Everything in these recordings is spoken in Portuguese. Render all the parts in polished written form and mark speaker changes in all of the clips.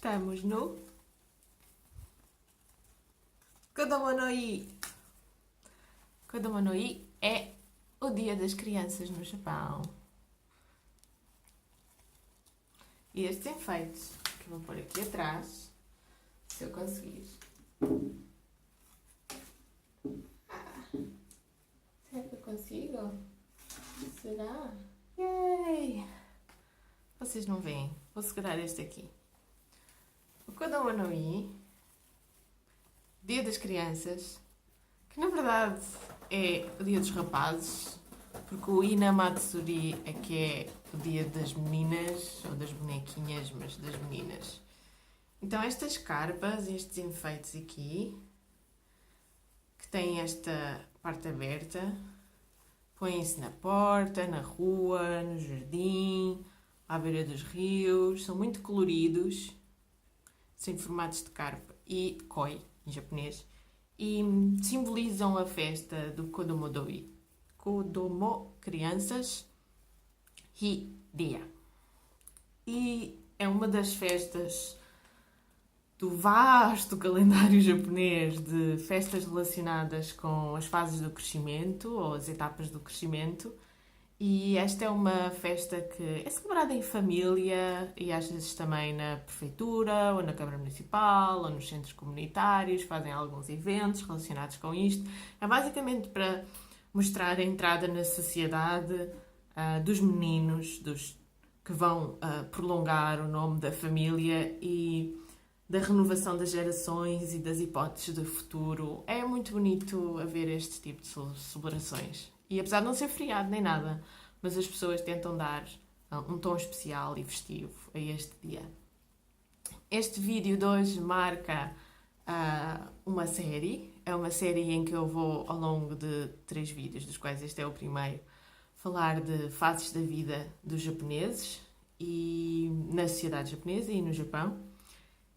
Speaker 1: Estamos no Kodomo no I. Kodomo no I é o Dia das Crianças no Japão. E estes enfeites que eu vou pôr aqui atrás, se eu conseguir. Será que eu consigo? Será? Yay! Vocês não veem? Vou segurar este aqui. O Kodomo no I, Dia das Crianças, que na verdade é o Dia dos Rapazes, porque o Inamatsuri é que é o Dia das Meninas, ou das bonequinhas, mas das meninas. Então estas carpas, estes enfeites aqui, que têm esta parte aberta, põem-se na porta, na rua, no jardim, à beira dos rios, são muito coloridos, são em formatos de carpa e koi, em japonês, e simbolizam a festa do Kodomo Doi. Kodomo, crianças, Hi, dia. E é uma das festas do vasto calendário japonês de festas relacionadas com as fases do crescimento, ou as etapas do crescimento. E esta é uma festa que é celebrada em família e às vezes também na prefeitura, ou na Câmara Municipal, ou nos centros comunitários, fazem alguns eventos relacionados com isto. É basicamente para mostrar a entrada na sociedade dos meninos, que vão prolongar o nome da família e da renovação das gerações e das hipóteses de futuro. É muito bonito a ver este tipo de celebrações. E apesar de não ser feriado nem nada, mas as pessoas tentam dar um tom especial e festivo a este dia. Este vídeo de hoje marca uma série. É uma série em que eu vou, ao longo de 3 vídeos, dos quais este é o primeiro, falar de fases da vida dos japoneses e na sociedade japonesa e no Japão.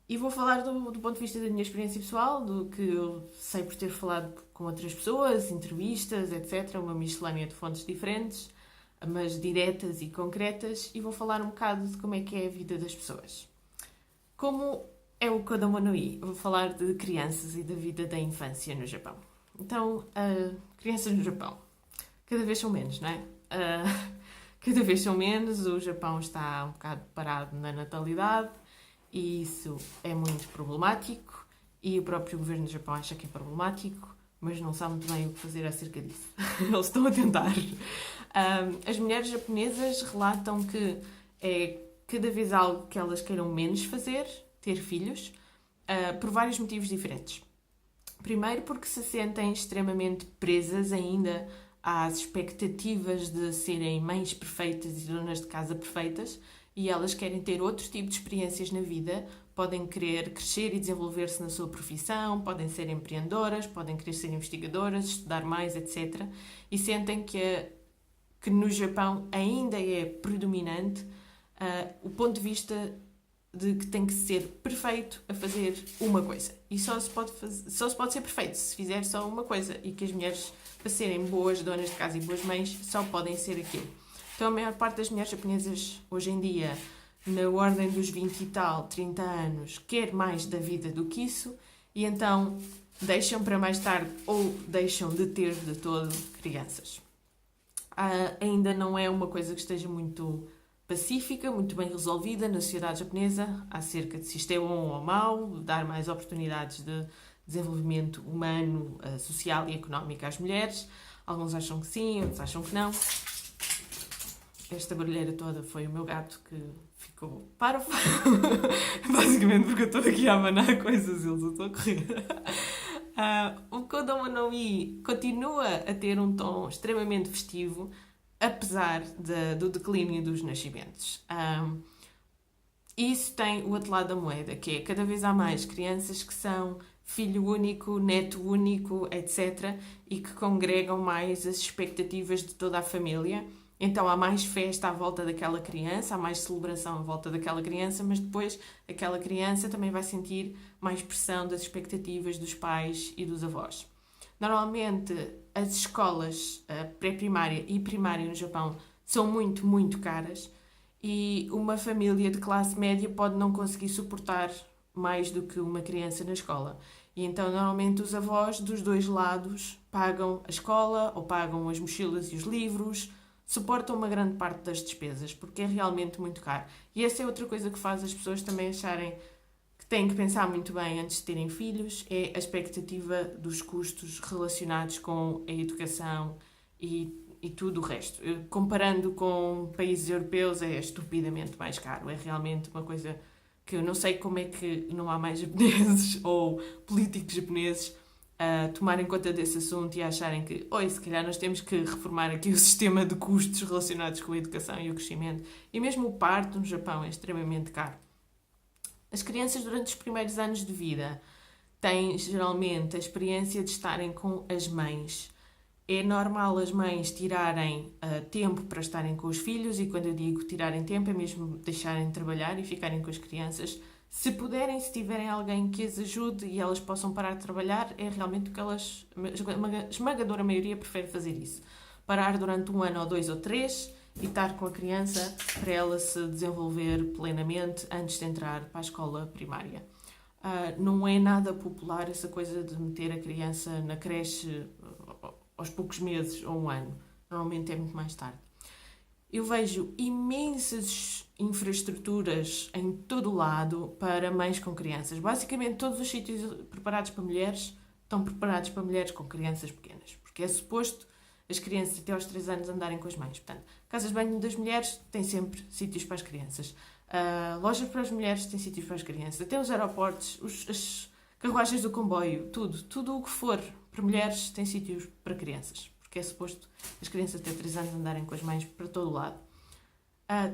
Speaker 1: E vou falar do ponto de vista da minha experiência pessoal, do que eu sei por ter falado com outras pessoas, entrevistas, etc. Uma miscelânea de fontes diferentes, mas diretas e concretas. E vou falar um bocado de como é que é a vida das pessoas. Como é o Kodomo no I? Vou falar de crianças e da vida da infância no Japão. Então, crianças no Japão. Cada vez são menos, não é? Cada vez são menos. O Japão está um bocado parado na natalidade. E isso é muito problemático e o próprio governo do Japão acha que é problemático, mas não sabe muito bem o que fazer acerca disso. Eles estão a tentar. As mulheres japonesas relatam que é cada vez algo que elas queiram menos fazer, ter filhos, por vários motivos diferentes. Primeiro porque se sentem extremamente presas ainda às expectativas de serem mães perfeitas e donas de casa perfeitas, e elas querem ter outro tipo de experiências na vida, podem querer crescer e desenvolver-se na sua profissão, podem ser empreendedoras, podem querer ser investigadoras, estudar mais, etc. E sentem que no Japão ainda é predominante o ponto de vista de que tem que ser perfeito a fazer uma coisa. E só se pode ser perfeito se fizer só uma coisa, e que as mulheres, para serem boas donas de casa e boas mães, só podem ser aquilo. Então a maior parte das mulheres japonesas hoje em dia, na ordem dos 20 e tal, 30 anos, quer mais da vida do que isso, e então deixam para mais tarde ou deixam de ter de todo crianças. Ainda não é uma coisa que esteja muito pacífica, muito bem resolvida na sociedade japonesa, acerca de se isto é bom ou mau, dar mais oportunidades de desenvolvimento humano, social e económico às mulheres. Alguns acham que sim, outros acham que não. Esta barulheira toda foi o meu gato que ficou parvo. Basicamente porque eu estou aqui a abanar coisas e eles estão a correr. O Kodomo no I continua a ter um tom extremamente festivo, apesar do declínio dos nascimentos. Isso tem o outro lado da moeda, que é cada vez há mais crianças que são filho único, neto único, etc. e que congregam mais as expectativas de toda a família. Então há mais festa à volta daquela criança, há mais celebração à volta daquela criança, mas depois aquela criança também vai sentir mais pressão das expectativas dos pais e dos avós. Normalmente as escolas pré-primária e primária no Japão são muito, muito caras, e uma família de classe média pode não conseguir suportar mais do que uma criança na escola. E então, normalmente, os avós dos dois lados pagam a escola ou pagam as mochilas e os livros, suportam uma grande parte das despesas, porque é realmente muito caro. E essa é outra coisa que faz as pessoas também acharem que têm que pensar muito bem antes de terem filhos, é a expectativa dos custos relacionados com a educação e tudo o resto. Comparando com países europeus, é estupidamente mais caro. É realmente uma coisa que eu não sei como é que não há mais japoneses ou políticos japoneses a tomarem conta desse assunto e a acharem que, oi, se calhar nós temos que reformar aqui o sistema de custos relacionados com a educação e o crescimento. E mesmo o parto no Japão é extremamente caro. As crianças, durante os primeiros anos de vida, têm geralmente a experiência de estarem com as mães. É normal as mães tirarem tempo para estarem com os filhos, e quando eu digo tirarem tempo é mesmo deixarem de trabalhar e ficarem com as crianças. Se puderem, se tiverem alguém que as ajude e elas possam parar de trabalhar, é realmente o que elas, a esmagadora maioria, prefere fazer isso. Parar durante 1 ano ou 2 ou 3 e estar com a criança para ela se desenvolver plenamente antes de entrar para a escola primária. Não é nada popular essa coisa de meter a criança na creche aos poucos meses ou 1 ano. Normalmente é muito mais tarde. Eu vejo imensas infraestruturas em todo o lado para mães com crianças. Basicamente, todos os sítios preparados para mulheres estão preparados para mulheres com crianças pequenas. Porque é suposto as crianças até aos 3 anos andarem com as mães. Portanto, casas de banho das mulheres têm sempre sítios para as crianças. Lojas para as mulheres têm sítios para as crianças. Até os aeroportos, as carruagens do comboio, tudo o que for para mulheres tem sítios para crianças. Porque é suposto as crianças até 3 anos andarem com as mães para todo o lado.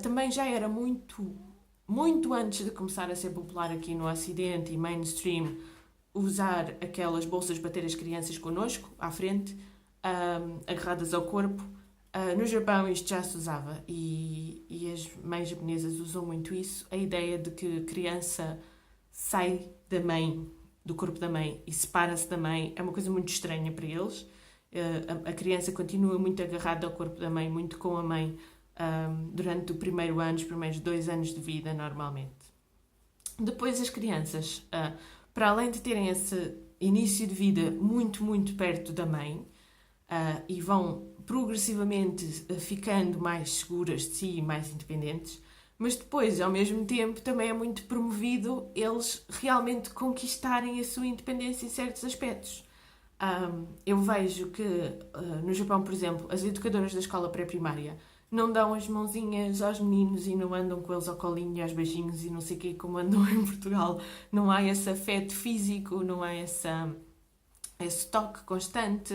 Speaker 1: Também já era muito antes de começar a ser popular aqui no Ocidente e mainstream usar aquelas bolsas para ter as crianças connosco, à frente, agarradas ao corpo. No Japão isto já se usava e as mães japonesas usam muito isso. A ideia de que a criança sai da mãe, do corpo da mãe, e separa-se da mãe é uma coisa muito estranha para eles. A criança continua muito agarrada ao corpo da mãe, muito com a mãe, durante o primeiro ano, os primeiros 2 anos de vida, normalmente. Depois as crianças, para além de terem esse início de vida muito perto da mãe, e vão progressivamente ficando mais seguras de si e mais independentes, mas depois, ao mesmo tempo, também é muito promovido eles realmente conquistarem a sua independência em certos aspectos. Eu vejo que no Japão, por exemplo, as educadoras da escola pré-primária não dão as mãozinhas aos meninos e não andam com eles ao colinho e aos beijinhos e não sei o quê, como andam em Portugal. Não há esse afeto físico, não há esse toque constante.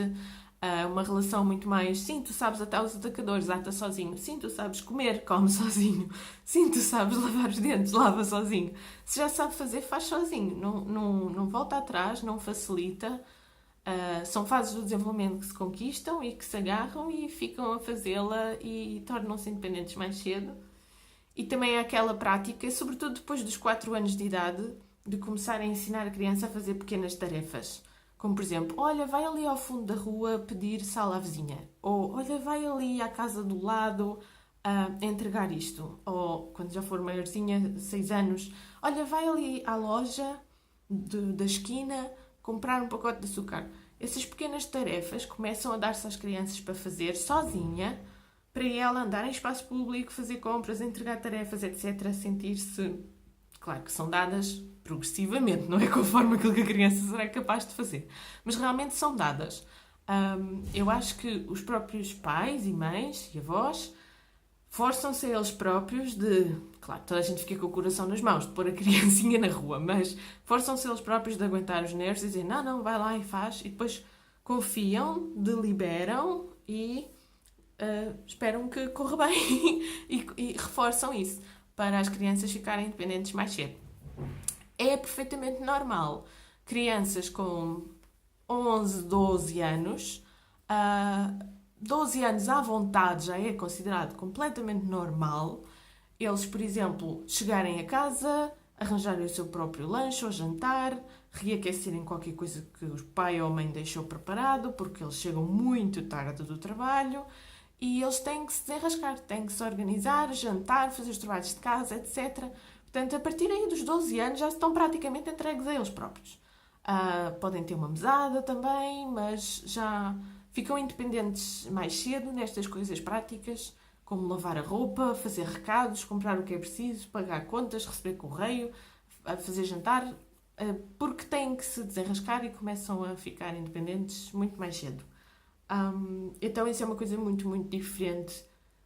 Speaker 1: Uma relação muito mais, sim, tu sabes até os atacadores, ata sozinho. Sim, tu sabes comer, come sozinho. Sim, tu sabes lavar os dentes, lava sozinho. Se já sabe fazer, faz sozinho. Não volta atrás, não facilita. São fases do desenvolvimento que se conquistam e que se agarram e ficam a fazê-la e tornam-se independentes mais cedo. E também há aquela prática, sobretudo depois dos 4 anos de idade, de começar a ensinar a criança a fazer pequenas tarefas. Como, por exemplo, olha, vai ali ao fundo da rua pedir sal à vizinha. Ou, olha, vai ali à casa do lado entregar isto. Ou, quando já for maiorzinha, 6 anos, olha, vai ali à loja da esquina comprar um pacote de açúcar. Essas pequenas tarefas começam a dar-se às crianças para fazer sozinha, para ela andar em espaço público, fazer compras, entregar tarefas, etc. Sentir-se... Claro que são dadas progressivamente, não é conforme aquilo que a criança será capaz de fazer. Mas realmente são dadas. Eu acho que os próprios pais e mães e avós forçam-se a eles próprios de... Claro, toda a gente fica com o coração nas mãos de pôr a criancinha na rua, mas forçam-se eles próprios de aguentar os nervos e dizer não, vai lá e faz. E depois confiam, deliberam e esperam que corra bem e reforçam isso para as crianças ficarem independentes mais cedo. É perfeitamente normal crianças com 11, 12 anos, 12 anos à vontade já é considerado completamente normal. Eles, por exemplo, chegarem a casa, arranjarem o seu próprio lanche ou jantar, reaquecerem qualquer coisa que o pai ou a mãe deixou preparado, porque eles chegam muito tarde do trabalho, e eles têm que se desenrascar, têm que se organizar, jantar, fazer os trabalhos de casa, etc. Portanto, a partir aí dos 12 anos já estão praticamente entregues a eles próprios. Podem ter uma mesada também, mas já ficam independentes mais cedo nestas coisas práticas, como lavar a roupa, fazer recados, comprar o que é preciso, pagar contas, receber correio, fazer jantar, porque têm que se desenrascar e começam a ficar independentes muito mais cedo. Então isso é uma coisa muito, muito diferente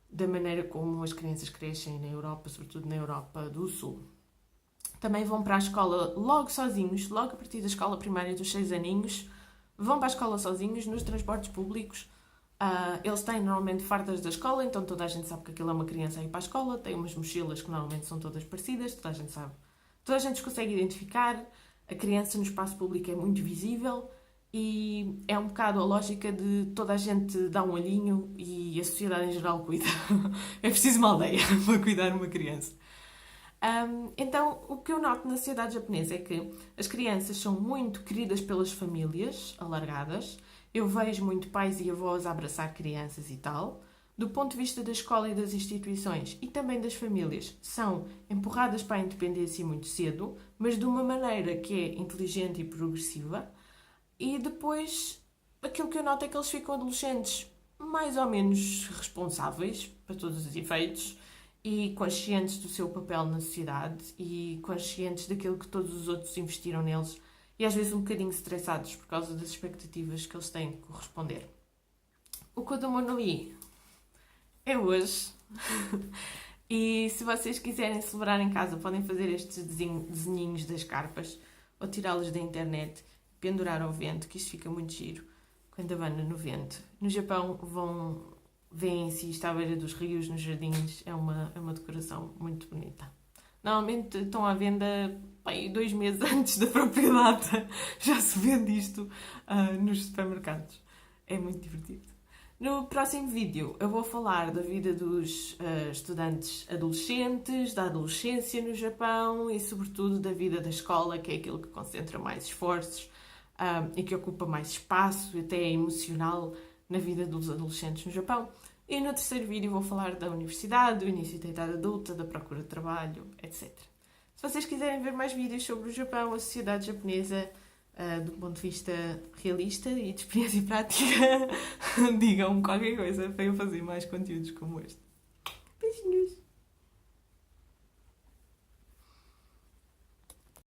Speaker 1: da maneira como as crianças crescem na Europa, sobretudo na Europa do Sul. Também vão para a escola logo sozinhos, logo a partir da escola primária dos 6 aninhos, vão para a escola sozinhos, nos transportes públicos. Eles têm normalmente fardas da escola, então toda a gente sabe que aquilo é uma criança a ir para a escola, tem umas mochilas que normalmente são todas parecidas, toda a gente sabe. Toda a gente os consegue identificar, a criança no espaço público é muito visível e é um bocado a lógica de toda a gente dar um olhinho e a sociedade em geral cuida. É preciso uma aldeia para cuidar de uma criança. Então, o que eu noto na sociedade japonesa é que as crianças são muito queridas pelas famílias alargadas. Eu vejo muito pais e avós a abraçar crianças e tal. Do ponto de vista da escola e das instituições e também das famílias, são empurradas para a independência muito cedo, mas de uma maneira que é inteligente e progressiva. E depois, aquilo que eu noto é que eles ficam adolescentes mais ou menos responsáveis, para todos os efeitos, e conscientes do seu papel na sociedade e conscientes daquilo que todos os outros investiram neles e às vezes um bocadinho estressados por causa das expectativas que eles têm que corresponder. O Kodomo no I é hoje. E se vocês quiserem celebrar em casa, podem fazer estes desenhinhos das carpas ou tirá-los da internet, pendurar ao vento, que isto fica muito giro quando abana no vento. No Japão vêem-se isto à beira dos rios, nos jardins, é uma decoração muito bonita. Normalmente estão à venda 2 meses antes da própria data, já se vende isto nos supermercados. É muito divertido. No próximo vídeo eu vou falar da vida dos estudantes adolescentes, da adolescência no Japão e sobretudo da vida da escola, que é aquilo que concentra mais esforços e que ocupa mais espaço, até emocional, na vida dos adolescentes no Japão. E no terceiro vídeo vou falar da universidade, do início da idade adulta, da procura de trabalho, etc. Se vocês quiserem ver mais vídeos sobre o Japão, a sociedade japonesa, do ponto de vista realista e de experiência prática, digam-me qualquer coisa para eu fazer mais conteúdos como este. Beijinhos!